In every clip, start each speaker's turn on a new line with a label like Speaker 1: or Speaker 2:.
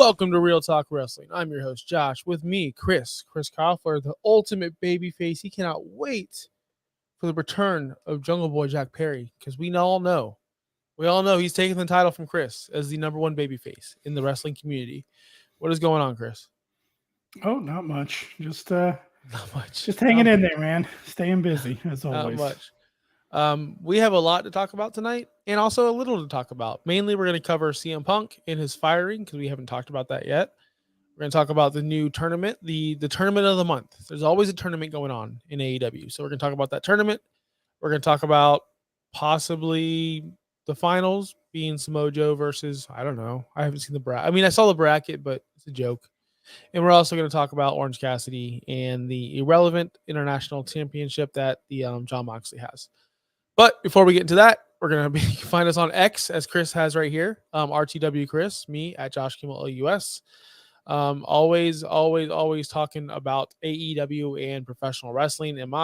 Speaker 1: Welcome to Real Talk Wrestling. I'm your host, Josh. With me, Chris Koffler, the ultimate babyface. He cannot wait for the return of Jungle Boy Jack Perry because we all know he's taking the title from Chris as the number one babyface in the wrestling community. What is going on, Chris?
Speaker 2: Oh, not much. Just
Speaker 1: Not much.
Speaker 2: just hanging in there, man. Staying busy as
Speaker 1: Not
Speaker 2: always.
Speaker 1: much. We have a lot to talk about tonight and also a little to talk about. Mainly, we're going to cover CM Punk and his firing because we haven't talked about that yet. We're going to talk about the new tournament, the tournament of the month. There's always a tournament going on in AEW. So we're going to talk about that tournament. We're going to talk about possibly the finals being Samoa Joe versus, I don't know. I haven't seen the bracket. I mean, I saw the bracket, but it's a joke. And we're also going to talk about Orange Cassidy and the irrelevant international championship that the John Moxley has. But before we get into that, we're going to find us on X as Chris has right here. RTW Chris, me at Josh Kimmel OUS. Always talking about AEW and professional wrestling. And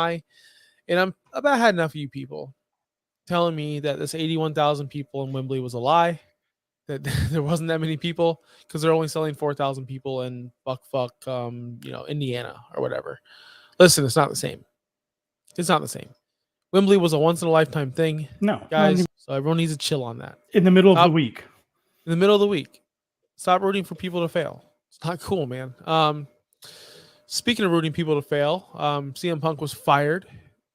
Speaker 1: I'm about had enough of you people telling me that this 81,000 people in Wembley was a lie, that there wasn't that many people because they're only selling 4,000 people in Indiana or whatever. Listen, it's not the same. It's not the same. Wembley was a once in a lifetime thing.
Speaker 2: No,
Speaker 1: guys. So everyone needs to chill on that.
Speaker 2: In the middle of the week.
Speaker 1: In the middle of the week. Stop rooting for people to fail. It's not cool, man. Speaking of rooting people to fail, CM Punk was fired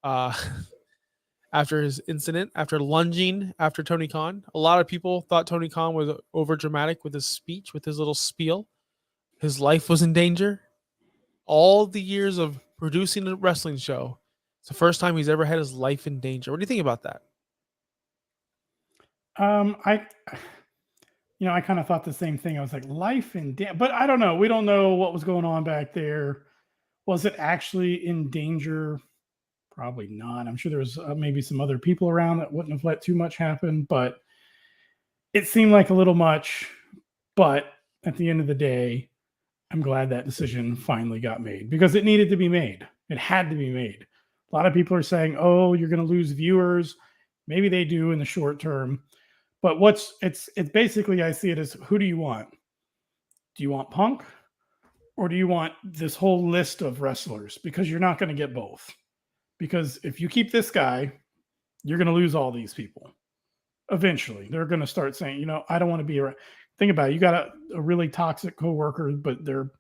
Speaker 1: after his incident, after lunging after Tony Khan. A lot of people thought Tony Khan was over dramatic with his speech, with his little spiel. His life was in danger. All the years of producing a wrestling show, it's the first time he's ever had his life in danger. What do you think about that?
Speaker 2: I kind of thought the same thing. I was like, life in danger. But I don't know. We don't know what was going on back there. Was it actually in danger? Probably not. I'm sure there was maybe some other people around that wouldn't have let too much happen. But it seemed like a little much. But at the end of the day, I'm glad that decision finally got made because it needed to be made. It had to be made. A lot of people are saying, oh, you're going to lose viewers. Maybe they do in the short term. But it's basically, I see it as, who do you want? Do you want Punk? Or do you want this whole list of wrestlers? Because you're not going to get both. Because if you keep this guy, you're going to lose all these people. Eventually, they're going to start saying, I don't want to be around. Think about it. You got a really toxic coworker, but they're,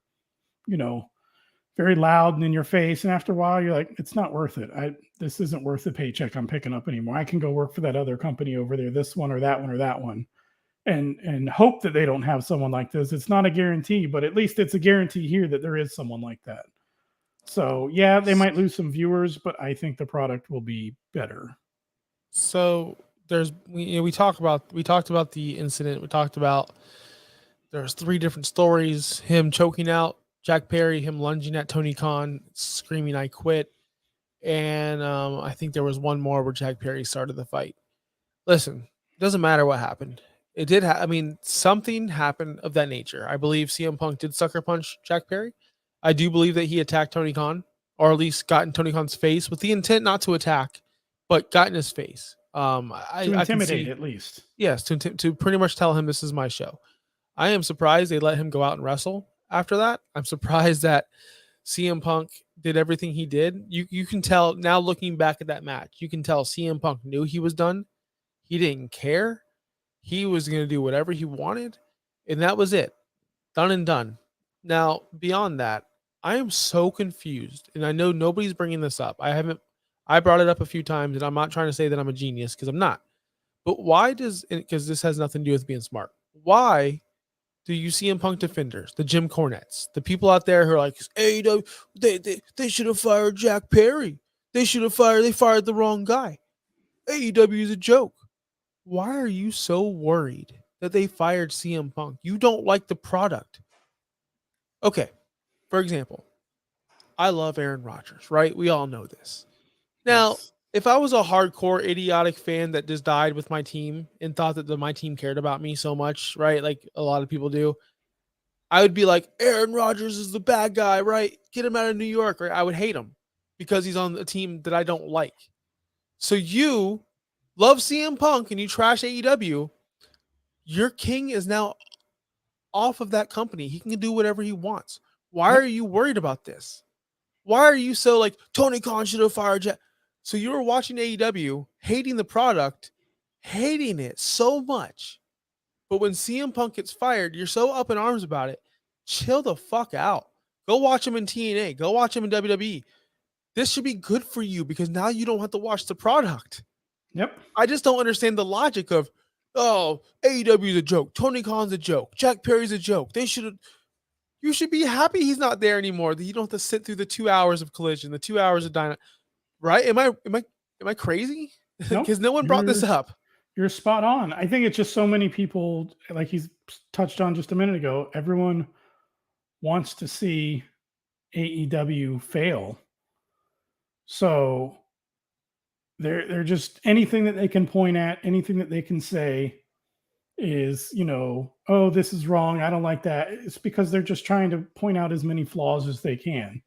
Speaker 2: very loud and in your face. And after a while, you're like, it's not worth it. This isn't worth the paycheck I'm picking up anymore. I can go work for that other company over there, this one or that one or that one, and hope that they don't have someone like this. It's not a guarantee, but at least it's a guarantee here that there is someone like that. So yeah, they might lose some viewers, but I think the product will be better.
Speaker 1: So we talked about the incident. We talked about there's 3 different stories: him choking out Jack Perry, him lunging at Tony Khan, screaming "I quit," and I think there was one more where Jack Perry started the fight. Listen, it doesn't matter what happened. It did. Something happened of that nature. I believe CM Punk did sucker punch Jack Perry. I do believe that he attacked Tony Khan, or at least got in Tony Khan's face with the intent not to attack, but got in his face.
Speaker 2: To intimidate, at least.
Speaker 1: Yes, to pretty much tell him this is my show. I am surprised they let him go out and wrestle after that. I'm surprised that CM Punk did everything he did. You can tell now, looking back at that match, you can tell CM Punk knew he was done. He didn't care. He was going to do whatever he wanted, and that was it. Done and done. Now, beyond that, I am so confused, and I know nobody's bringing this up. I brought it up a few times, and I'm not trying to say that I'm a genius because I'm not. But why because this has nothing to do with being smart. Why do you CM Punk defenders, the Jim Cornettes, the people out there who are like, AEW, they should have fired Jack Perry. They fired the wrong guy. AEW is a joke. Why are you so worried that they fired CM Punk? You don't like the product. Okay, for example, I love Aaron Rodgers, right? We all know this. Now,
Speaker 2: Yes.
Speaker 1: if I was a hardcore idiotic fan that just died with my team and thought that my team cared about me so much, right? Like a lot of people do, I would be like, Aaron Rodgers is the bad guy, right? Get him out of New York, right? I would hate him because he's on a team that I don't like. So you love CM Punk and you trash AEW. Your king is now off of that company. He can do whatever he wants. Why are you worried about this? Why are you so like Tony Khan should have fired Jack? So you were watching AEW, hating the product, hating it so much. But when CM Punk gets fired, you're so up in arms about it. Chill the fuck out. Go watch him in TNA. Go watch him in WWE. This should be good for you because now you don't have to watch the product.
Speaker 2: Yep.
Speaker 1: I just don't understand the logic of, oh, AEW is a joke. Tony Khan's a joke. Jack Perry's a joke. You should be happy he's not there anymore. That you don't have to sit through the 2 hours of Collision, the 2 hours of Dynamite. Right? Am I crazy? Because no one brought this up.
Speaker 2: You're spot on. I think it's just so many people, like he's touched on just a minute ago. Everyone wants to see AEW fail. So they're just anything that they can point at, anything that they can say is, oh, this is wrong. I don't like that. It's because they're just trying to point out as many flaws as they can.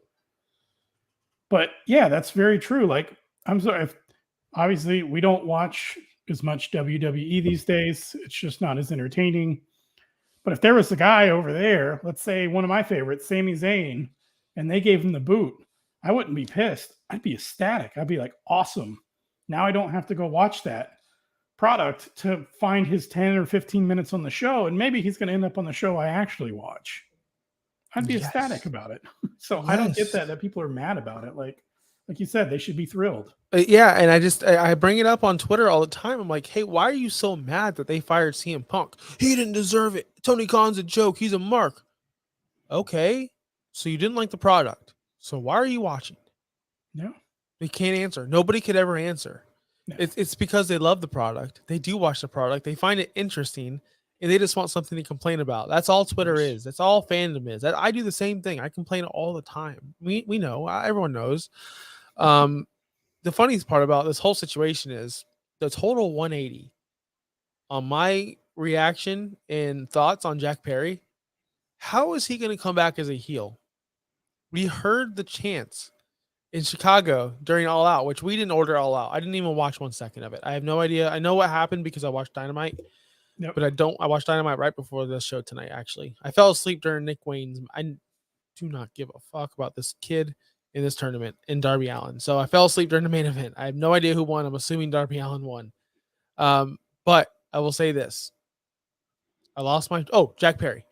Speaker 2: But yeah, that's very true. Like, I'm sorry, obviously we don't watch as much WWE these days. It's just not as entertaining. But if there was a guy over there, let's say one of my favorites, Sami Zayn, and they gave him the boot, I wouldn't be pissed. I'd be ecstatic. I'd be like, awesome. Now I don't have to go watch that product to find his 10 or 15 minutes on the show. And maybe he's going to end up on the show I actually watch. I'd be ecstatic about it. So I don't get that people are mad about it. Like you said, they should be thrilled.
Speaker 1: Yeah, and I bring it up on Twitter all the time. I'm like, hey, why are you so mad that they fired CM Punk? He didn't deserve it. Tony Khan's a joke. He's a mark. Okay, so you didn't like the product. So why are you watching?
Speaker 2: No.
Speaker 1: They can't answer. Nobody could ever answer. No. It's because they love the product. They do watch the product. They find it interesting, and they just want something to complain about. That's all Twitter is. That's all fandom is. I do the same thing. I complain all the time. We know. Everyone knows. The funniest part about this whole situation is the total 180 on my reaction and thoughts on Jack Perry. How is he going to come back as a heel? We heard the chants in Chicago during All Out, which we didn't order All Out. I didn't even watch 1 second of it. I have no idea. I know what happened because I watched Dynamite, but I watched Dynamite right before this show tonight, actually. I fell asleep during Nick Wayne's. I do not give a fuck about this kid in this tournament in Darby Allin. So I fell asleep during the main event. I have no idea who won. I'm assuming Darby Allin won. But I will say this. I lost my... Oh, Jack Perry.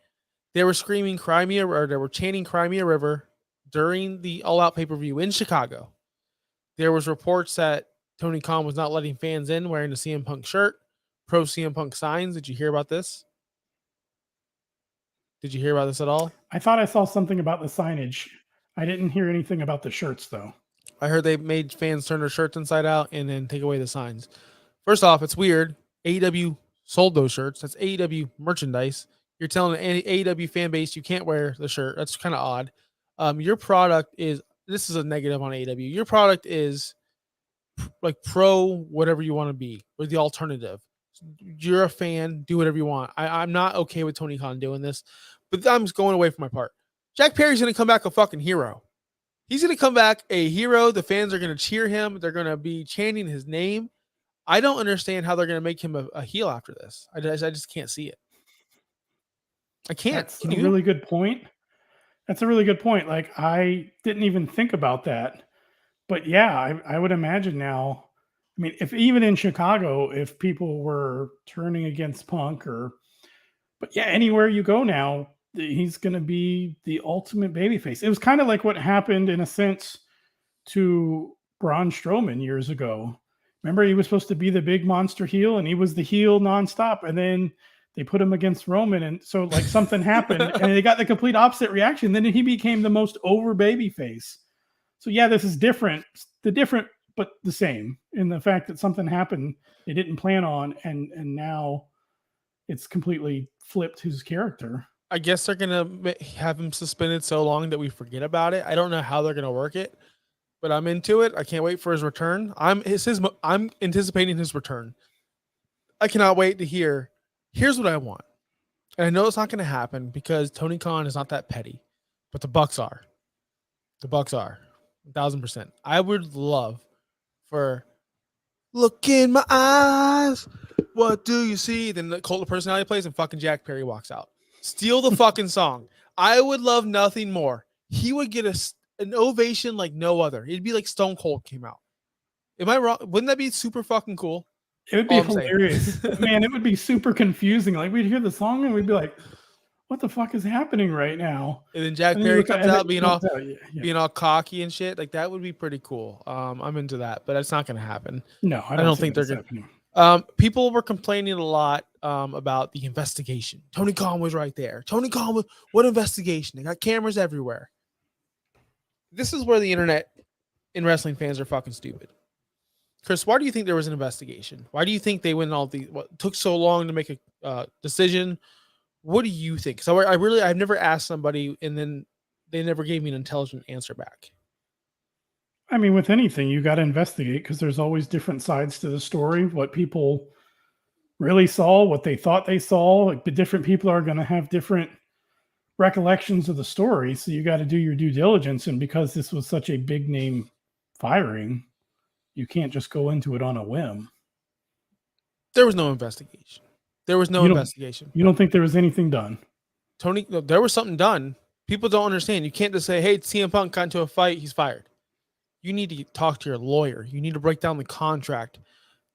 Speaker 1: They were screaming Cry Me a... or they were chanting Cry Me a River during the All Out pay-per-view in Chicago. There was reports that Tony Khan was not letting fans in wearing the CM Punk shirt, pro CM Punk signs. Did you hear about this? Did you hear about this at all?
Speaker 2: I thought I saw something about the signage. I didn't hear anything about the shirts, though.
Speaker 1: I heard they made fans turn their shirts inside out and then take away the signs. First off, it's weird. AEW sold those shirts. That's AEW merchandise. You're telling the AEW fan base you can't wear the shirt. That's kind of odd. Your product is, this is a negative on AEW. Your product is like pro whatever you want to be, or the alternative. You're a fan, do whatever you want. I'm not okay with Tony Khan doing this, but I'm just going away from my part. Jack Perry's going to come back a fucking hero. He's going to come back a hero. The fans are going to cheer him. They're going to be chanting his name. I don't understand how they're going to make him a heel after this. I just can't see it. I can't.
Speaker 2: That's a really good point. That's a really good point. Like, I didn't even think about that. But yeah, I would imagine now. I mean, if even in Chicago, if people were turning against Punk but yeah, anywhere you go now, he's going to be the ultimate babyface. It was kind of like what happened in a sense to Braun Strowman years ago. Remember, he was supposed to be the big monster heel, and he was the heel nonstop. And then they put him against Roman, and so like something happened, and they got the complete opposite reaction. Then he became the most over babyface. So yeah, this is different. But the same in the fact that something happened they didn't plan on, and now it's completely flipped his character.
Speaker 1: I guess they're gonna have him suspended so long that we forget about it. I don't know how they're gonna work it, but I'm into it. I can't wait for his return. I'm anticipating his return. I cannot wait to hear. Here's what I want, and I know it's not gonna happen because Tony Khan is not that petty, but the Bucks are. The Bucks are 1,000%. I would love for look in my eyes. What do you see? Then the cult of personality plays and fucking Jack Perry walks out. Steal the fucking song. I would love nothing more. He would get an ovation like no other. It'd be like Stone Cold came out. Am I wrong? Wouldn't that be super fucking cool?
Speaker 2: It would be hilarious. Man, it would be super confusing. Like we'd hear the song and we'd be like, what the fuck is happening right now?
Speaker 1: And then Jack Perry comes out being all cocky and shit. Like that would be pretty cool. I'm into that, but it's not going to happen.
Speaker 2: No,
Speaker 1: I don't think they're going to. People were complaining a lot about the investigation. Tony Khan was right there. Tony Khan was, what investigation? They got cameras everywhere. This is where the internet and wrestling fans are fucking stupid. Chris, why do you think there was an investigation? Why do you think they went what took so long to make a decision? What do you think? So I've never asked somebody and then they never gave me an intelligent answer back.
Speaker 2: I mean, with anything, you got to investigate because there's always different sides to the story. What people really saw, what they thought they saw. Like, the different people are going to have different recollections of the story. So you got to do your due diligence. And because this was such a big name firing, you can't just go into it on a whim.
Speaker 1: There was no investigation. There was no investigation.
Speaker 2: You don't think there was anything done?
Speaker 1: Tony, there was something done. People don't understand. You can't just say, hey, CM Punk got into a fight, he's fired. You need to talk to your lawyer. You need to break down the contract.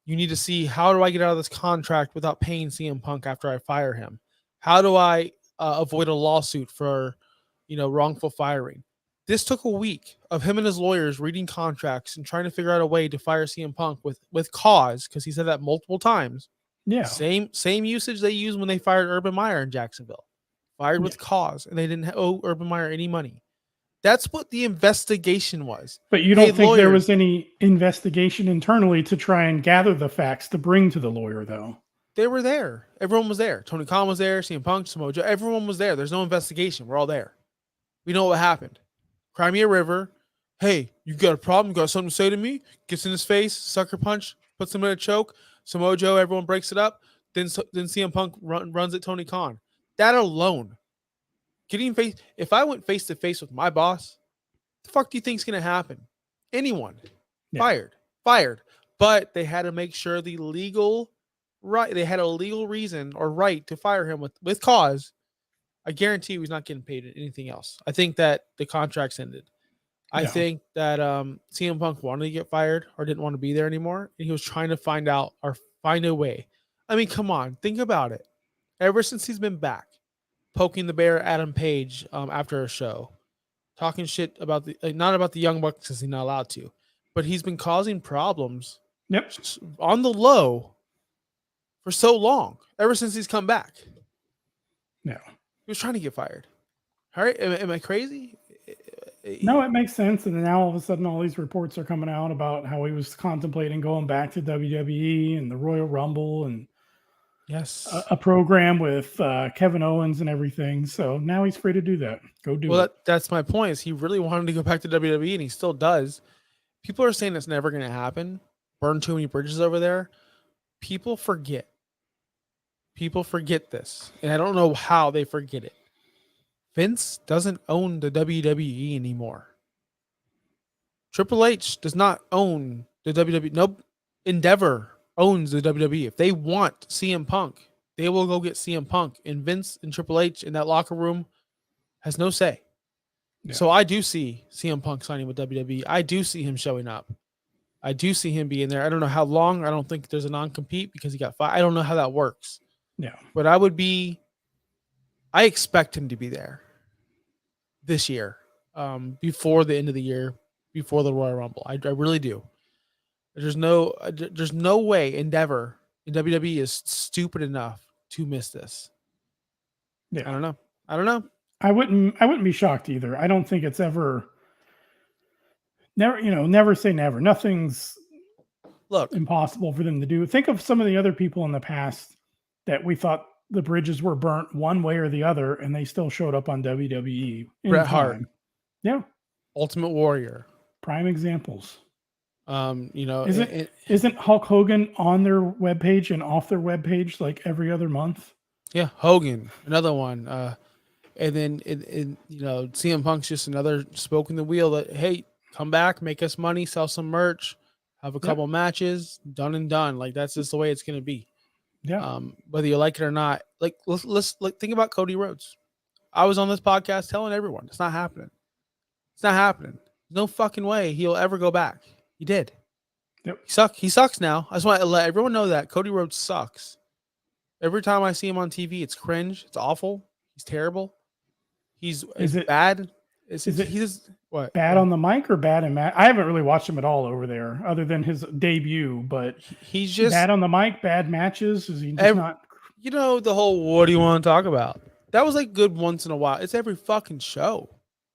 Speaker 1: You need to see, how do I get out of this contract without paying CM Punk after I fire him? How do I avoid a lawsuit for, wrongful firing? This took a week of him and his lawyers reading contracts and trying to figure out a way to fire CM Punk with cause, because he said that multiple times.
Speaker 2: Yeah.
Speaker 1: Same usage they used when they fired Urban Meyer in Jacksonville. Fired with cause, and they didn't owe Urban Meyer any money. That's what the investigation was.
Speaker 2: But you don't think there was any investigation internally to try and gather the facts to bring to the lawyer, though?
Speaker 1: They were there. Everyone was there. Tony Khan was there. CM Punk, Samoa Joe. Everyone was there. There's no investigation. We're all there. We know what happened. Crimea River. Hey, you got a problem? You got something to say to me? Gets in his face, sucker punch, puts him in a choke. Samoa Joe, everyone breaks it up. Then CM Punk runs at Tony Khan. That alone, if I went face to face with my boss, the fuck do you think's gonna happen? Anyone fired. But they had to make sure they had a legal reason or right to fire him with cause. I guarantee he was not getting paid anything else. I think that the contract's ended. I think that CM Punk wanted to get fired or didn't want to be there anymore, and he was trying to find out or find a way. I mean, come on, think about it. Ever since he's been back, poking the bear at Adam Page after a show, talking shit about not about the Young Bucks because he's not allowed to, but he's been causing problems on the low for so long, ever since he's come back.
Speaker 2: Yeah.
Speaker 1: He was trying to get fired. All right, am I crazy?
Speaker 2: No, it makes sense. And now all of a sudden, all these reports are coming out about how he was contemplating going back to WWE and the Royal Rumble and a program with Kevin Owens and everything. So now he's free to do that. Go do it.
Speaker 1: Well, that's my point. Is he really wanted to go back to WWE, and he still does. People are saying it's never going to happen. Burn too many bridges over there. People forget. People forget this, and I don't know how they forget it. Vince doesn't own the WWE anymore. Triple H does not own the WWE. Nope. Endeavor owns the WWE. If they want CM Punk, they will go get CM Punk. And Vince and Triple H in that locker room has no say. Yeah. So I do see CM Punk signing with WWE. I do see him showing up. I do see him being there. I don't know how long. I don't think there's a non-compete because he got fired. I don't know how that works.
Speaker 2: Yeah.
Speaker 1: But I expect him to be there this year, before the end of the year, before the Royal Rumble. I really do. There's no way Endeavor in WWE is stupid enough to miss this.
Speaker 2: Yeah.
Speaker 1: I don't know.
Speaker 2: I wouldn't be shocked either. I don't think it's ever never say never. Nothing's impossible for them to do. Think of some of the other people in the past that we thought the bridges were burnt one way or the other, and they still showed up on WWE.
Speaker 1: Bret Hart.
Speaker 2: Yeah.
Speaker 1: Ultimate Warrior.
Speaker 2: Prime examples.
Speaker 1: Isn't
Speaker 2: Hulk Hogan on their webpage and off their webpage like every other month?
Speaker 1: Yeah, Hogan, another one. And then CM Punk's just another spoke in the wheel that, hey, come back, make us money, sell some merch, have a couple matches, done and done. Like, that's just the way it's going to be.
Speaker 2: Yeah.
Speaker 1: Whether you like it or not. Like let's think about Cody Rhodes. I was on this podcast telling everyone it's not happening. It's not happening. There's no fucking way he'll ever go back. He did.
Speaker 2: Yep.
Speaker 1: He sucks now. I just want to let everyone know that Cody Rhodes sucks. Every time I see him on TV, it's cringe. It's awful. He's terrible. He's bad. He's what
Speaker 2: bad on the mic or bad in match? I haven't really watched him at all over there, other than his debut. But
Speaker 1: he's just
Speaker 2: bad on the mic, bad matches. Is he just not?
Speaker 1: You know the whole "what do you want to talk about"? That was like good once in a while. It's every fucking show.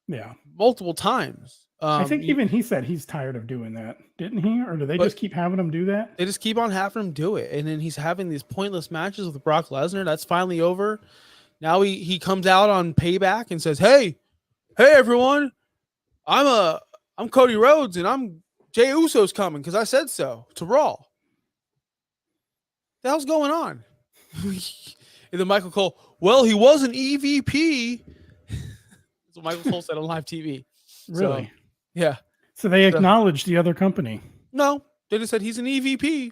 Speaker 2: Yeah,
Speaker 1: multiple times.
Speaker 2: I think even he said he's tired of doing that, didn't he? Or do they just keep having him do that?
Speaker 1: They just keep on having him do it, and then he's having these pointless matches with Brock Lesnar. That's finally over. Now he comes out on Payback and says, "Hey everyone, I'm Cody Rhodes and I'm Jey Uso's coming because I said so to Raw." The hell's going on? And then Michael Cole, well, he was an EVP. That's what Michael Cole said on live TV.
Speaker 2: Really?
Speaker 1: So, yeah.
Speaker 2: So they acknowledged the other company.
Speaker 1: No, they just said he's an EVP.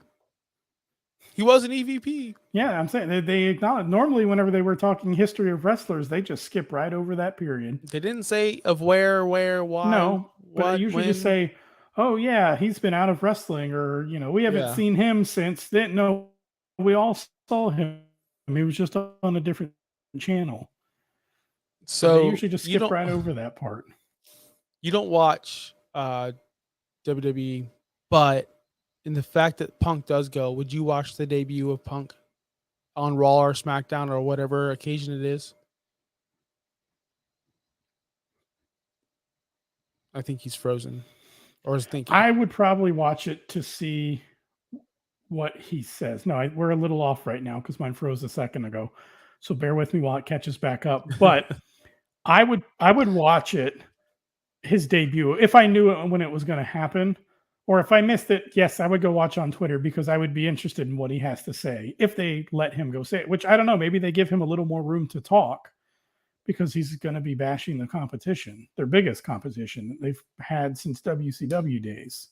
Speaker 1: He was an EVP.
Speaker 2: Yeah, I'm saying they acknowledge. Normally, whenever they were talking history of wrestlers, they just skip right over that period.
Speaker 1: They didn't say of where, why.
Speaker 2: No, but they usually just say, "Oh yeah, he's been out of wrestling," or we haven't seen him since then. No, we all saw him. He was just on a different channel. So they usually just skip right over that part.
Speaker 1: You don't watch WWE, but in the fact that Punk does go, would you watch the debut of Punk on Raw or SmackDown or whatever occasion it is? I think he's frozen, or is thinking.
Speaker 2: I would probably watch it to see what he says. No, we're a little off right now because mine froze a second ago. So bear with me while it catches back up. But I would watch it, his debut, if I knew when it was going to happen. Or if I missed it, yes, I would go watch on Twitter because I would be interested in what he has to say if they let him go say it, which I don't know. Maybe they give him a little more room to talk because he's going to be bashing the competition, their biggest competition that they've had since WCW days.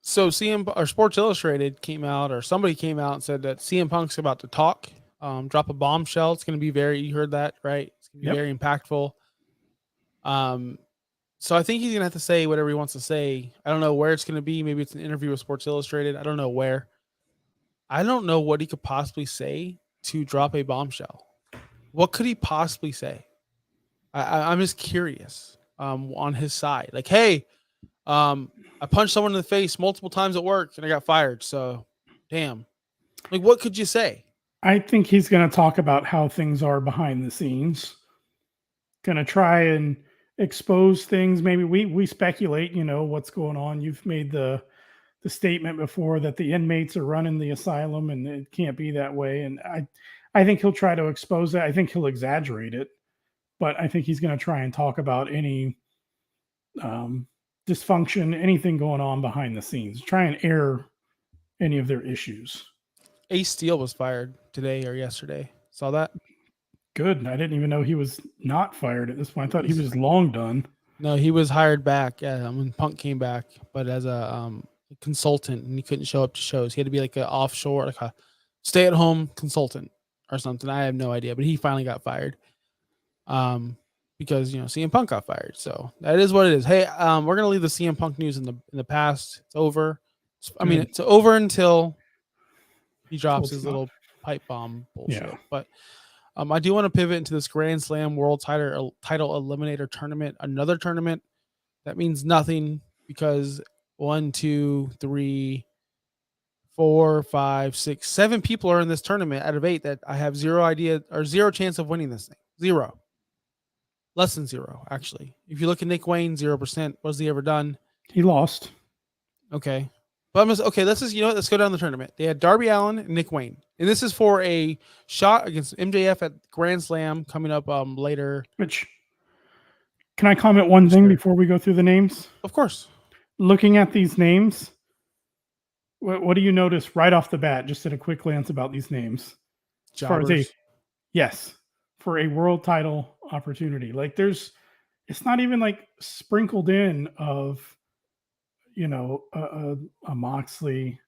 Speaker 1: So CM or Sports Illustrated came out, or somebody came out and said that CM Punk's about to talk, drop a bombshell. It's going to be you heard that, right? It's going to be very impactful. So I think he's going to have to say whatever he wants to say. I don't know where it's going to be. Maybe it's an interview with Sports Illustrated. I don't know where. I don't know what he could possibly say to drop a bombshell. What could he possibly say? I'm just curious on his side. Like, hey, I punched someone in the face multiple times at work and I got fired. So, damn. Like, what could you say?
Speaker 2: I think he's going to talk about how things are behind the scenes. Going to try and expose things. Maybe we speculate, what's going on. You've made the statement before that the inmates are running the asylum and it can't be that way. And I think he'll try to expose that. I think he'll exaggerate it, but I think he's going to try and talk about any dysfunction, anything going on behind the scenes, try and air any of their issues.
Speaker 1: Ace Steel was fired today or yesterday. Saw that?
Speaker 2: Good. I didn't even know he was not fired at this point. I thought he was long done.
Speaker 1: No, he was hired back when Punk came back, but as a consultant, and he couldn't show up to shows. He had to be like an offshore, like a stay-at-home consultant or something. I have no idea, but he finally got fired because CM Punk got fired. So that is what it is. Hey, we're gonna leave the CM Punk news in the past. It's over. I mean, it's over until he drops his little pipe bomb bullshit. Yeah. But I do want to pivot into this Grand Slam World Title Eliminator Tournament, another tournament that means nothing because 1, 2, 3, 4, 5, 6, 7 people are in this tournament out of 8 that I have zero idea or zero chance of winning this thing. Zero. Less than zero, actually. If you look at Nick Wayne, 0%. What has he ever done?
Speaker 2: He lost.
Speaker 1: Okay. But let's go down the tournament. They had Darby Allin and Nick Wayne. And this is for a shot against MJF at Grand Slam coming up later.
Speaker 2: Which, can I comment one thing before we go through the names?
Speaker 1: Of course.
Speaker 2: Looking at these names, what do you notice right off the bat, just at a quick glance about these names? As far as for a world title opportunity. Like it's not even like sprinkled in of, a Moxley,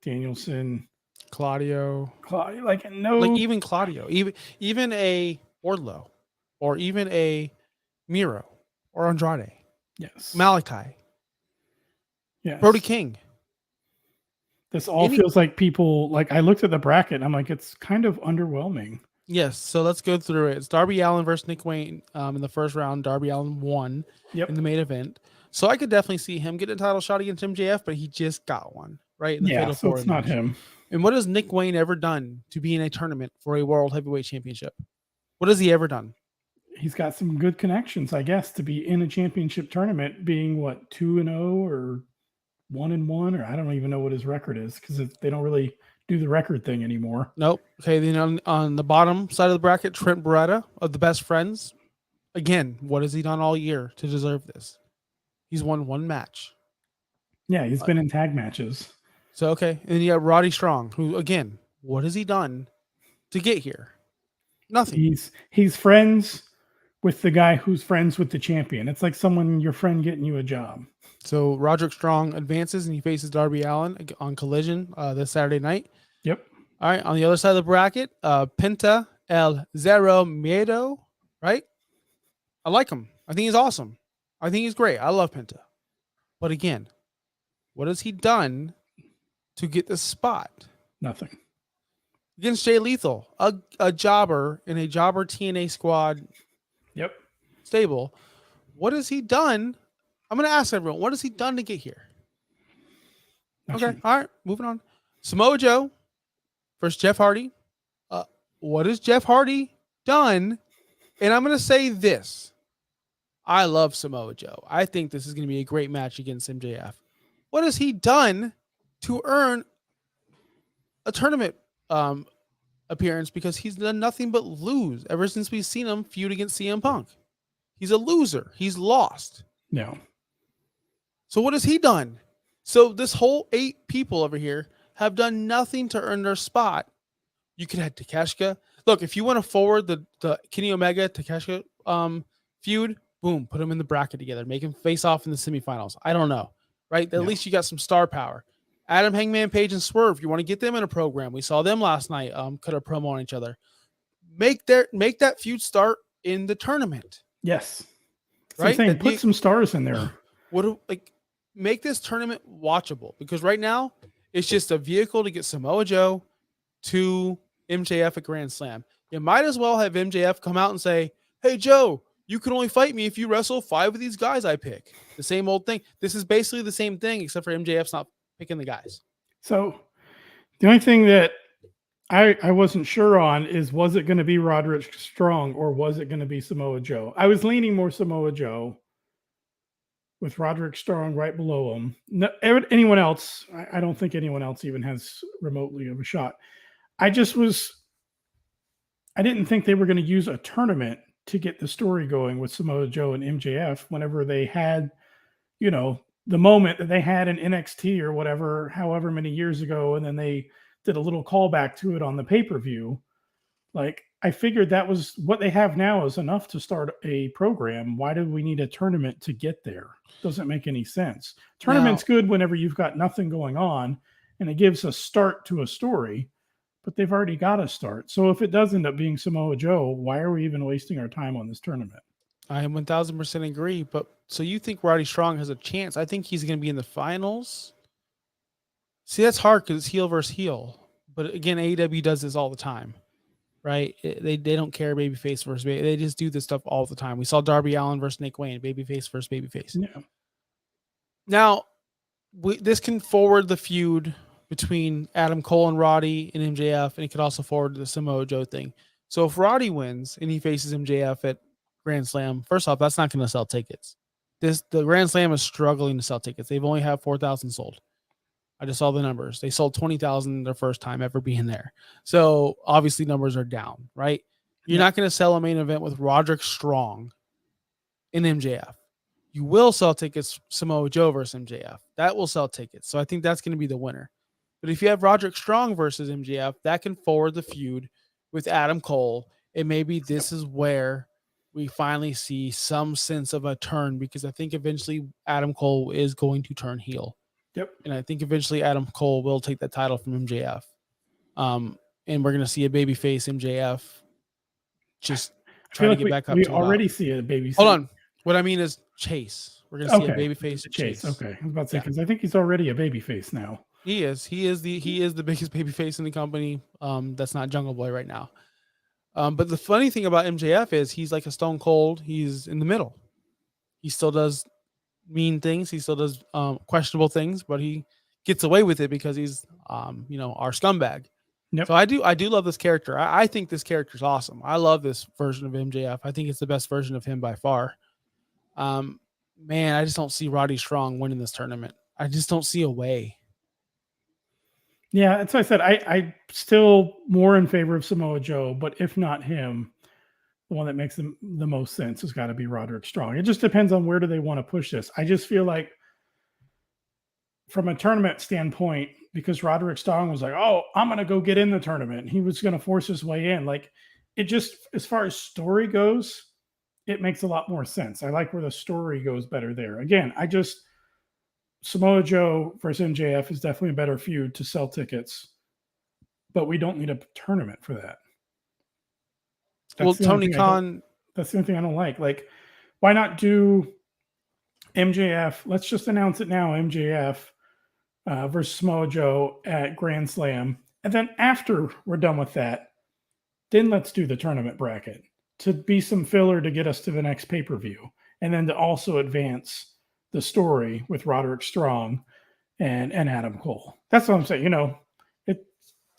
Speaker 2: Danielson,
Speaker 1: Claudio,
Speaker 2: Like no,
Speaker 1: like even Claudio, even a Wardlow, or even a Miro or Andrade,
Speaker 2: yes,
Speaker 1: Malachi,
Speaker 2: yes.
Speaker 1: Brody King.
Speaker 2: This all
Speaker 1: Any
Speaker 2: feels like people like I looked at the bracket and I'm like, it's kind of underwhelming.
Speaker 1: Yes, so let's go through it. It's Darby Allin versus Nick Wayne in the first round. Darby Allin won in
Speaker 2: Yep.
Speaker 1: the main event. So I could definitely see him get a title shot against MJF, but he just got one, right? In the
Speaker 2: Yeah,
Speaker 1: Fatal
Speaker 2: so
Speaker 1: 4
Speaker 2: it's not
Speaker 1: match.
Speaker 2: him.
Speaker 1: And what has Nick Wayne ever done to be in a tournament for a World Heavyweight Championship? What has he ever done?
Speaker 2: He's got some good connections, I guess, to be in a championship tournament, being what 2-0 or 1-1, or I don't even know what his record is because they don't really do the record thing anymore.
Speaker 1: Nope. Okay, then on the bottom side of the bracket, Trent Beretta of the Best Friends. Again, what has he done all year to deserve this? He's won one match.
Speaker 2: Yeah, he's been in tag matches.
Speaker 1: So, okay. And then you have Roddy Strong, who, again, what has he done to get here? Nothing.
Speaker 2: He's friends with the guy who's friends with the champion. It's like your friend getting you a job.
Speaker 1: So Roderick Strong advances and he faces Darby Allin on Collision this Saturday night.
Speaker 2: Yep.
Speaker 1: All right. On the other side of the bracket, Penta El Zero Miedo, right? I like him. I think he's awesome. I think he's great. I love Penta. But again, what has he done to get this spot?
Speaker 2: Nothing.
Speaker 1: Against Jay Lethal, a jobber in a jobber TNA squad
Speaker 2: Yep.
Speaker 1: stable. What has he done? I'm going to ask everyone, what has he done to get here?
Speaker 2: Nothing.
Speaker 1: Okay. All right. Moving on. Samoa Joe versus Jeff Hardy. What has Jeff Hardy done? And I'm going to say this. I love Samoa Joe. I think this is going to be a great match against MJF. What has he done to earn a tournament appearance? Because he's done nothing but lose ever since we've seen him feud against CM Punk. He's a loser. He's lost.
Speaker 2: No.
Speaker 1: So what has he done? So this whole 8 people over here have done nothing to earn their spot. You could have Takeshita. Look, if you want to forward the Kenny Omega Takeshita feud, boom, put them in the bracket together, make them face off in the semifinals. I don't know, right? At least you got some star power. Adam Hangman Page and Swerve, you want to get them in a program. We saw them last night cut a promo on each other. Make that feud start in the tournament.
Speaker 2: Yes.
Speaker 1: Right?
Speaker 2: Saying, put some stars in there.
Speaker 1: Make this tournament watchable, because right now it's just a vehicle to get Samoa Joe to MJF at Grand Slam. You might as well have MJF come out and say, "Hey Joe, you can only fight me if you wrestle 5 of these guys I pick." The same old thing. This is basically the same thing, except for MJF's not picking the guys.
Speaker 2: So the only thing that I wasn't sure on is, was it going to be Roderick Strong or was it going to be Samoa Joe? I was leaning more Samoa Joe, with Roderick Strong right below him. No, anyone else, I don't think anyone else even has remotely of a shot. I didn't think they were going to use a tournament to get the story going with Samoa Joe and MJF whenever they had, the moment that they had in NXT or whatever, however many years ago, and then they did a little callback to it on the pay-per-view. Like, I figured that was what they have now is enough to start a program. Why do we need a tournament to get there? Doesn't make any sense. Tournament's good whenever you've got nothing going on and it gives a start to a story, but they've already got a start. So if it does end up being Samoa Joe, why are we even wasting our time on this tournament?
Speaker 1: I 1000% agree. But so you think Roddy Strong has a chance? I think he's going to be in the finals. See, that's hard because it's heel versus heel. But again, AEW does this all the time. Right? They don't care babyface versus baby. They just do this stuff all the time. We saw Darby Allin versus Nick Wayne, babyface versus babyface.
Speaker 2: Yeah.
Speaker 1: Now, this can forward the feud between Adam Cole and Roddy and MJF, and it could also forward the Samoa Joe thing. So if Roddy wins and he faces MJF at Grand Slam, first off, that's not going to sell tickets. The Grand Slam is struggling to sell tickets. They've only had 4,000 sold. I just saw the numbers. They sold 20,000 their first time ever being there. So obviously numbers are down, right? You're not going to sell a main event with Roderick Strong in MJF. You will sell tickets Samoa Joe versus MJF. That will sell tickets. So I think that's going to be the winner. But if you have Roderick Strong versus MJF, that can forward the feud with Adam Cole. And maybe this is where we finally see some sense of a turn, because I think eventually Adam Cole is going to turn heel.
Speaker 2: Yep.
Speaker 1: And I think eventually Adam Cole will take that title from MJF. And we're gonna see a babyface MJF just
Speaker 2: I feel
Speaker 1: try to
Speaker 2: like
Speaker 1: get back up
Speaker 2: we
Speaker 1: to the top.
Speaker 2: already see a baby.
Speaker 1: Hold on. What I mean is Chase. We're gonna see a
Speaker 2: Okay,
Speaker 1: babyface Chase.
Speaker 2: Okay, I was about to say
Speaker 1: Yeah.
Speaker 2: because I think he's already a baby face now.
Speaker 1: He is the biggest babyface in the company. That's not Jungle Boy right now. But the funny thing about MJF is he's like a Stone Cold. He's in the middle. He still does mean things. He still does questionable things, but he gets away with it because he's our scumbag.
Speaker 2: Yep.
Speaker 1: So I do love this character. I think this character is awesome. I love this version of MJF. I think it's the best version of him by far. Man, I just don't see Roddy Strong winning this tournament. I just don't see a way.
Speaker 2: Yeah, that's what I said. I still more in favor of Samoa Joe, but if not him, the one that makes the most sense has got to be Roderick Strong. It just depends on where do they want to push this. I just feel like from a tournament standpoint, because Roderick Strong was like, oh, I'm going to go get in the tournament. He was going to force his way in. Like it just, as far as story goes, it makes a lot more sense. I like where the story goes better there. Again, Samoa Joe versus MJF is definitely a better feud to sell tickets, but we don't need a tournament for that.
Speaker 1: Well, Tony Khan.
Speaker 2: That's the only thing I don't like. Like, why not do MJF? Let's just announce it now. MJF versus Samoa Joe at Grand Slam, and then after we're done with that, then let's do the tournament bracket to be some filler to get us to the next pay-per-view, and then to also advance the story with Roderick Strong and Adam Cole. That's what I'm saying.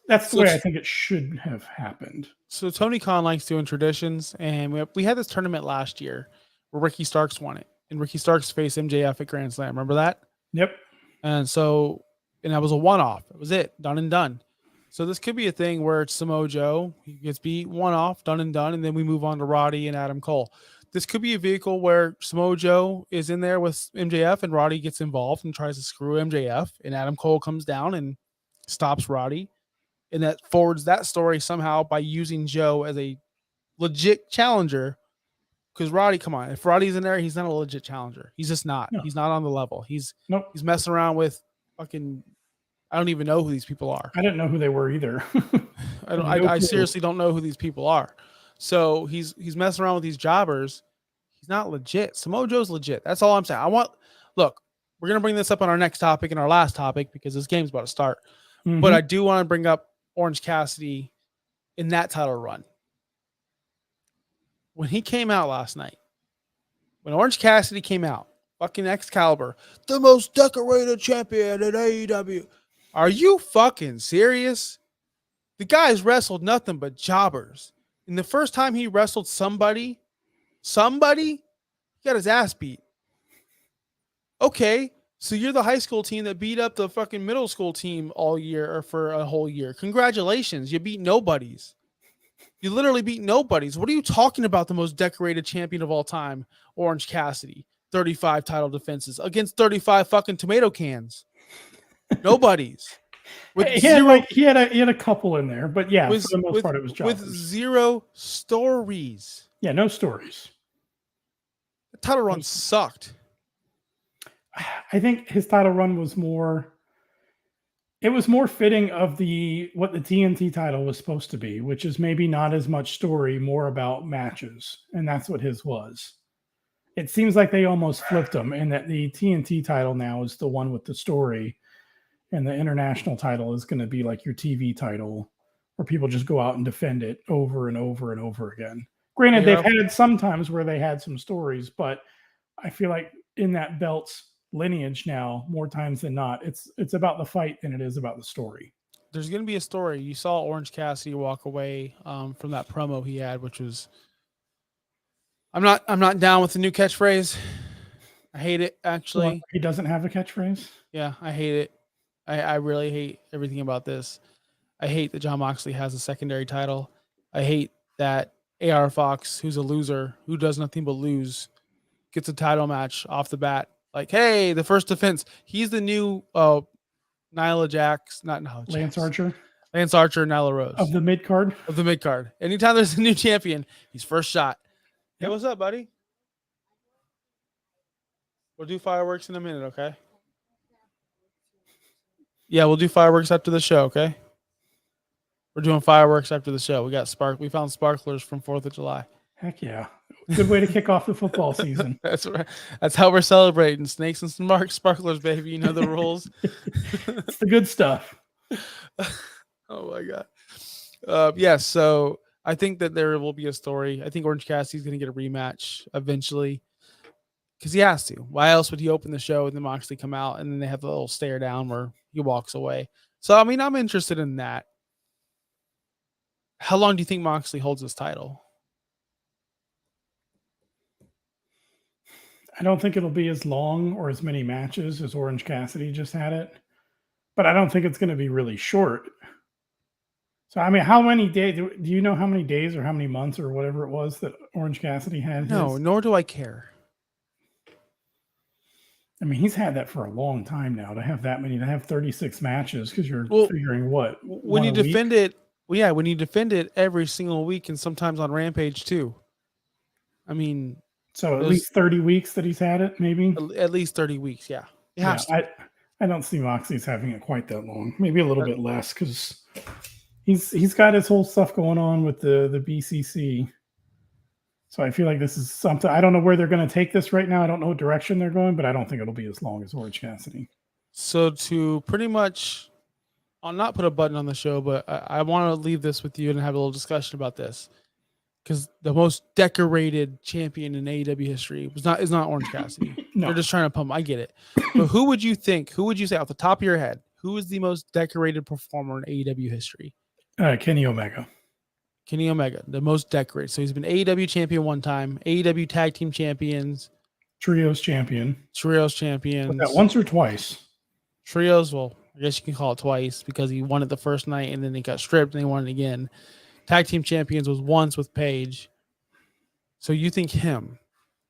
Speaker 2: That's the way I think it should have happened.
Speaker 1: So Tony Khan likes doing traditions, and we had this tournament last year where Ricky Starks won it, and Ricky Starks faced MJF at Grand Slam. Remember that?
Speaker 2: Yep.
Speaker 1: And that was a one-off. It was it, done and done. So this could be a thing where it's Samoa Joe, he gets beat, one-off, done and done, and then we move on to Roddy and Adam Cole. This could be a vehicle where Samoa Joe is in there with MJF and Roddy gets involved and tries to screw MJF, and Adam Cole comes down and stops Roddy. And that forwards that story somehow by using Joe as a legit challenger. Because Roddy, come on, if Roddy's in there, he's not a legit challenger. He's just not. No. He's not on the level. He's messing around with fucking. I don't even know who these people are.
Speaker 2: I didn't know who they were either.
Speaker 1: I seriously don't know who these people are. So he's messing around with these jobbers. He's not legit. Samoa Joe's legit. That's all I'm saying. Look, we're gonna bring this up on our next topic and our last topic because this game's about to start. Mm-hmm. But I do want to bring up Orange Cassidy in that title run. When he came out last night, when Orange Cassidy came out, fucking Excalibur, the most decorated champion in AEW. Are you fucking serious? The guy's wrestled nothing but jobbers. And the first time he wrestled somebody, he got his ass beat. Okay, so you're the high school team that beat up the fucking middle school team all year or for a whole year. Congratulations, you beat nobodies. You literally beat nobodies. What are you talking about? The most decorated champion of all time, Orange Cassidy, 35 title defenses against 35 fucking tomato cans. Nobodies.
Speaker 2: He had a couple in there, but yeah, for the most part, it was jobbers.
Speaker 1: With zero stories.
Speaker 2: Yeah, no stories.
Speaker 1: The title run sucked.
Speaker 2: I think his title run was more. It was more fitting of what the TNT title was supposed to be, which is maybe not as much story, more about matches, and that's what his was. It seems like they almost flipped them, and that the TNT title now is the one with the story, and the international title is going to be like your TV title, where people just go out and defend it over and over and over again. Granted, they've had some times where they had some stories, but I feel like in that belt's lineage now, more times than not, it's about the fight than it is about the story.
Speaker 1: There's going to be a story. You saw Orange Cassidy walk away from that promo he had, which was, I'm not down with the new catchphrase. I hate it, actually.
Speaker 2: Well, he doesn't have a catchphrase?
Speaker 1: Yeah, I hate it. I really hate everything about this. I hate that Jon Moxley has a secondary title. I hate that AR Fox, who's a loser, who does nothing but lose, gets a title match off the bat. Like, hey, the first defense. He's the new Nyla Jax, not Nyla Jax.
Speaker 2: Lance Archer.
Speaker 1: Lance Archer, Nyla Rose.
Speaker 2: Of the mid-card?
Speaker 1: Of the mid-card. Anytime there's a new champion, he's first shot. Hey, what's up, buddy? We'll do fireworks in a minute, okay? Yeah, we'll do fireworks after the show, okay? We're doing fireworks after the show. We found sparklers from 4th of July.
Speaker 2: Heck yeah. Good way to kick off the football season.
Speaker 1: That's right. That's how we're celebrating. Snakes and sparklers, baby. You know the rules.
Speaker 2: It's the good stuff.
Speaker 1: Oh my god. Yes. So I think that there will be a story. I think Orange Cassidy's going to get a rematch eventually because he has to. Why else would he open the show and then Moxley come out and then they have the little stare down where he walks away? So I mean, I'm interested in that. How long do you think Moxley holds his title?
Speaker 2: I don't think it'll be as long or as many matches as Orange Cassidy just had it, but I don't think it's going to be really short. So, I mean, how many days? Do you know how many days or how many months or whatever it was that Orange Cassidy had?
Speaker 1: No, nor do I care.
Speaker 2: I mean, he's had that for a long time now to have that many, to have 36 matches because you're figuring what?
Speaker 1: When you defend it, well, yeah, when you defend it every single week and sometimes on Rampage too. I mean,
Speaker 2: so at least 30 weeks that he's had it, maybe?
Speaker 1: At least 30 weeks, yeah.
Speaker 2: Yeah, I don't see Moxley's having it quite that long. Maybe a little bit less because he's got his whole stuff going on with the BCC. So I feel like this is something. I don't know where they're going to take this right now. I don't know what direction they're going, but I don't think it'll be as long as Orange Cassidy.
Speaker 1: So to pretty much, I'll not put a button on the show, but I want to leave this with you and have a little discussion about this. Because the most decorated champion in AEW history is not Orange Cassidy.
Speaker 2: No.
Speaker 1: They're just trying to pump. I get it. But who would you say off the top of your head, who is the most decorated performer in AEW history?
Speaker 2: Kenny Omega.
Speaker 1: Kenny Omega, the most decorated. So he's been AEW champion one time, AEW tag team champions,
Speaker 2: Trios champion.
Speaker 1: Was that
Speaker 2: once or twice?
Speaker 1: Trios, well, I guess you can call it twice because he won it the first night and then he got stripped and he won it again. Tag team champions was once with Paige. So you think him?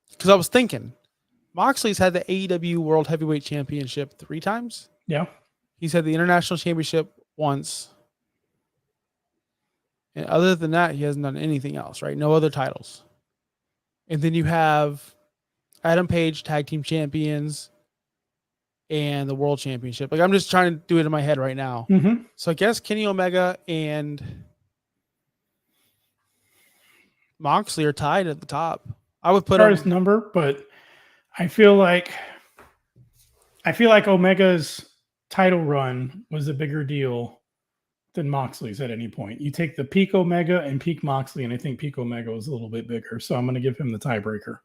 Speaker 1: Because I was thinking, Moxley's had the AEW World Heavyweight Championship 3 times.
Speaker 2: Yeah.
Speaker 1: He's had the International Championship once. And other than that, he hasn't done anything else, right? No other titles. And then you have Adam Page, tag team champions, and the World Championship. Like I'm just trying to do it in my head right now.
Speaker 2: Mm-hmm.
Speaker 1: So I guess Kenny Omega and Moxley are tied at the top. I would put
Speaker 2: his number, but I feel like Omega's title run was a bigger deal than Moxley's at any point. You take the peak Omega and peak Moxley, and I think peak Omega was a little bit bigger. So I'm going to give him the tiebreaker.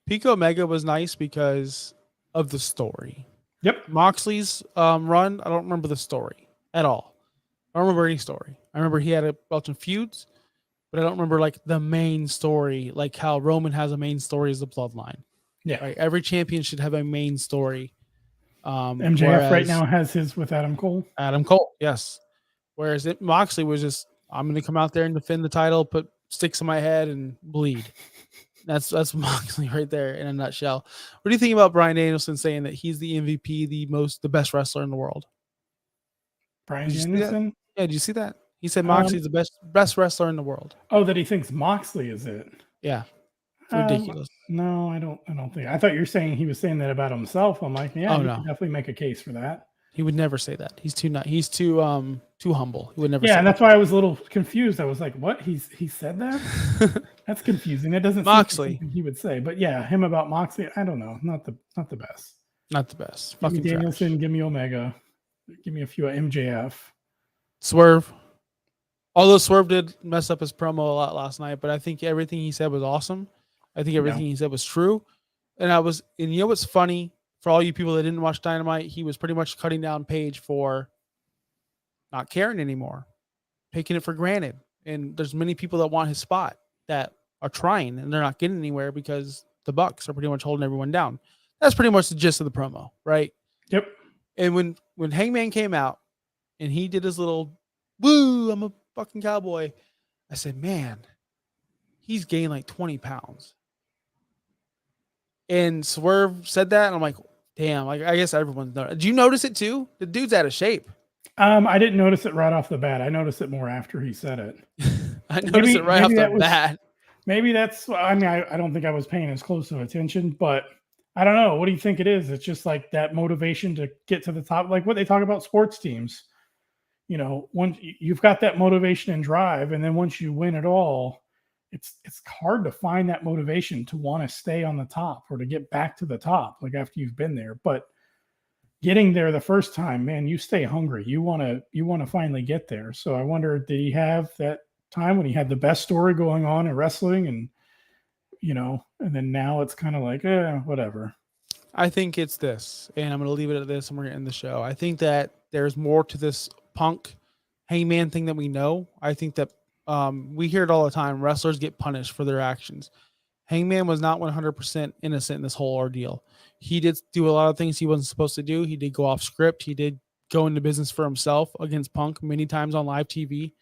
Speaker 1: Peak Omega was nice because of the story.
Speaker 2: Yep.
Speaker 1: Moxley's run, I don't remember the story at all. I don't remember any story. I remember he had a bunch of feuds, but I don't remember like the main story, like how Roman has a main story as the bloodline.
Speaker 2: Yeah.
Speaker 1: Right? Every champion should have a main story.
Speaker 2: MJF right now has his with Adam Cole.
Speaker 1: Adam Cole, yes. Whereas Moxley was just, I'm going to come out there and defend the title, put sticks in my head and bleed. That's Moxley right there in a nutshell. What do you think about Bryan Danielson saying that he's the MVP, the best wrestler in the world?
Speaker 2: Bryan Danielson?
Speaker 1: Yeah, did you see that? He said Moxley's the best wrestler in the world.
Speaker 2: Oh, that he thinks Moxley is it?
Speaker 1: Yeah. It's ridiculous.
Speaker 2: No, I don't think. I thought you were saying he was saying that about himself. I'm like, yeah, you can definitely make a case for that.
Speaker 1: He would never say that. He's too humble. He would never.
Speaker 2: Yeah, and that's why I was a little confused. I was like, "What? He said that? That's confusing. That doesn't
Speaker 1: Moxley.
Speaker 2: Seem like he would say." But yeah, him about Moxley. I don't know. Not the best.
Speaker 1: Not the best.
Speaker 2: Give me
Speaker 1: Fucking
Speaker 2: Danielson.
Speaker 1: trash.
Speaker 2: Give me Omega. Give me a few MJF.
Speaker 1: Swerve. Although Swerve did mess up his promo a lot last night, but I think everything he said was awesome. I think everything he said was true. And you know what's funny? For all you people that didn't watch Dynamite, he was pretty much cutting down Paige for not caring anymore, taking it for granted. And there's many people that want his spot that are trying and they're not getting anywhere because the Bucks are pretty much holding everyone down. That's pretty much the gist of the promo, right?
Speaker 2: Yep.
Speaker 1: And when Hangman came out and he did his little woo, I'm a fucking cowboy, I said, man, he's gained like 20 pounds. And Swerve said that, and I'm like, damn, like I guess everyone's noticed. Did you notice it too? The dude's out of shape.
Speaker 2: I didn't notice it right off the bat. I noticed it more after he said it.
Speaker 1: I noticed it right off the bat.
Speaker 2: Maybe that's, I mean, I don't think I was paying as close of attention, but I don't know. What do you think it is? It's just like that motivation to get to the top, like what they talk about sports teams. once you've got that motivation and drive, and then once you win it all, it's hard to find that motivation to want to stay on the top or to get back to the top, like after you've been there. But getting there the first time, man, you stay hungry. You want to finally get there. So I wonder, did he have that time when he had the best story going on in wrestling, and and then now it's kind of like, whatever.
Speaker 1: I think it's this, and I'm going to leave it at this, and we're going to end the show. I think that there's more to this Punk Hangman thing that we know. I think that we hear it all the time. Wrestlers get punished for their actions. Hangman was not 100% innocent in this whole ordeal. He did do a lot of things he wasn't supposed to do. He did go off script. He did go into business for himself against Punk many times on live TV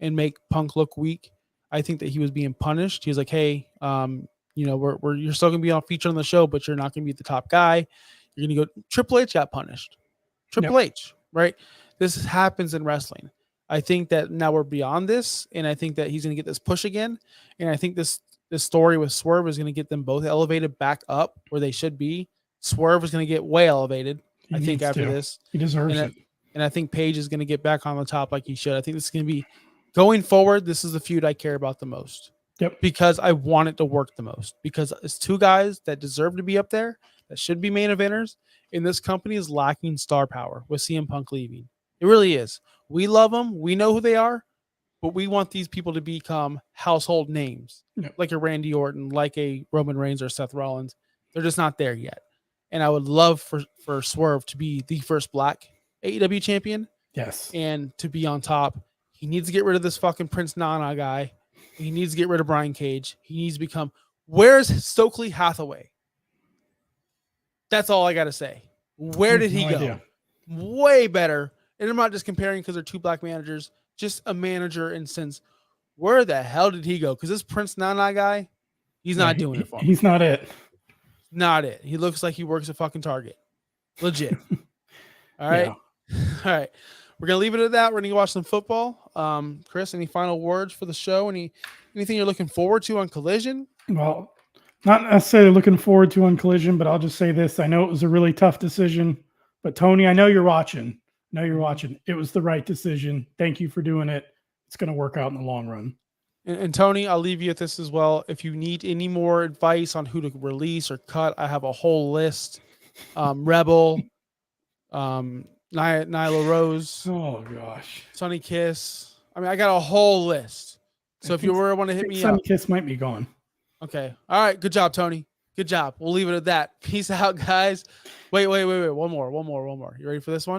Speaker 1: and make Punk look weak. I think that he was being punished. He was like, hey, you're still going to be on feature on the show, but you're not going to be the top guy. You're going to go. Triple H got punished. Triple H, right? This happens in wrestling. I think that now we're beyond this, and I think that he's going to get this push again. And I think this story with Swerve is going to get them both elevated back up where they should be. Swerve is going to get way elevated, I think, after this.
Speaker 2: He deserves it.
Speaker 1: And I think Paige is going to get back on the top like he should. I think this is going to be, going forward, this is the feud I care about the most.
Speaker 2: Yep.
Speaker 1: Because I want it to work the most. Because it's two guys that deserve to be up there, that should be main eventers, and this company is lacking star power with CM Punk leaving. It really is. We love them. We know who they are, but we want these people to become household names, like a Randy Orton, like a Roman Reigns or Seth Rollins. They're just not there yet. And I would love for Swerve to be the first black AEW champion.
Speaker 2: Yes. And
Speaker 1: to be on top. He needs to get rid of this fucking Prince Nana guy. He needs to get rid of Brian Cage. He needs to become, where's Stokely Hathaway? That's all I got to say. Where did he go? Idea. Way better. And I'm not just comparing because they're two black managers, just a manager in sense. Where the hell did he go? Because this Prince Nana guy, he's not doing it for me.
Speaker 2: He's not it.
Speaker 1: Not it. He looks like he works at fucking Target. Legit. All right. Yeah. All right. We're going to leave it at that. We're going to watch some football. Chris, any final words for the show? Anything you're looking forward to on Collision?
Speaker 2: Well, not necessarily looking forward to on Collision, but I'll just say this. I know it was a really tough decision, but Tony, I know you're watching. It was the right decision. Thank you for doing it. It's going to work out in the long run.
Speaker 1: And Tony, I'll leave you at this as well. If you need any more advice on who to release or cut, I have a whole list. Rebel, Nyla Rose.
Speaker 2: Oh gosh.
Speaker 1: Sonny Kiss. I mean, I got a whole list. So if you want to hit me up.
Speaker 2: Sonny Kiss might be gone.
Speaker 1: Okay. All right. Good job, Tony. Good job. We'll leave it at that. Peace out, guys. Wait. One more. You ready for this one?